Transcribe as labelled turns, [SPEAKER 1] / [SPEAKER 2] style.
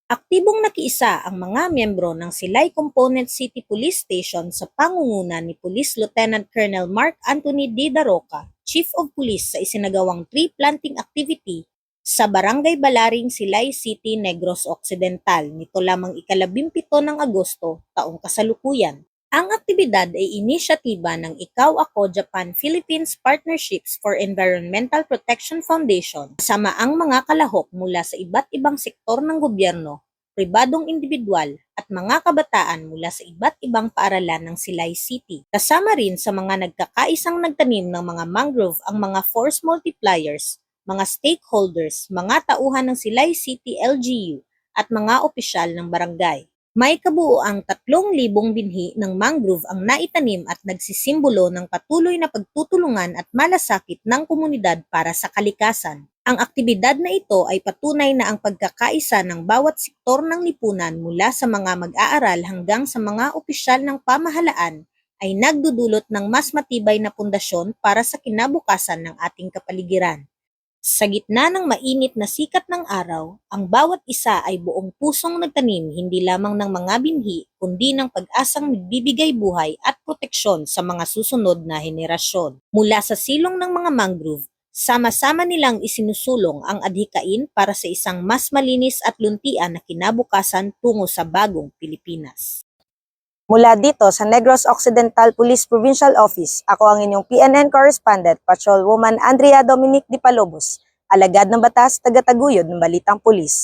[SPEAKER 1] Aktibong nakiisa ang mga miyembro ng Silay Component City Police Station sa pangunguna ni Police Lieutenant Colonel Mark Anthony D. Daroca, Chief of Police sa isinagawang tree planting activity sa Barangay Balaring, Silay City, Negros Occidental nito lamang ika-17 ng Agosto, taong kasalukuyan. Ang aktibidad ay inisyatiba ng Ikaw Ako Japan Philippines Partnerships for Environmental Protection Foundation kasama ang mga kalahok mula sa iba't ibang sektor ng gobyerno, pribadong individual at mga kabataan mula sa iba't ibang paaralan ng Silay City. Kasama rin sa mga nagkakaisang nagtanim ng mga mangrove ang mga force multipliers, mga stakeholders, mga tauhan ng Silay City LGU at mga opisyal ng barangay. May kabuuang 3,000 binhi ng mangrove ang naitanim at nagsisimbolo ng patuloy na pagtutulungan at malasakit ng komunidad para sa kalikasan. Ang aktibidad na ito ay patunay na ang pagkakaisa ng bawat sektor ng lipunan mula sa mga mag-aaral hanggang sa mga opisyal ng pamahalaan ay nagdudulot ng mas matibay na pundasyon para sa kinabukasan ng ating kapaligiran. Sa gitna ng mainit na sikat ng araw, ang bawat isa ay buong pusong nagtanim hindi lamang ng mga binhi, kundi ng pag-asang nagbibigay buhay at proteksyon sa mga susunod na henerasyon. Mula sa silong ng mga mangrove, sama-sama nilang isinusulong ang adhikain para sa isang mas malinis at luntian na kinabukasan tungo sa bagong Pilipinas.
[SPEAKER 2] Mula dito sa Negros Occidental Police Provincial Office, ako ang inyong PNN Correspondent, Patrolwoman Andrea Dominic Di Palobos, alagad ng batas, taga-taguyod ng Balitang Pulis.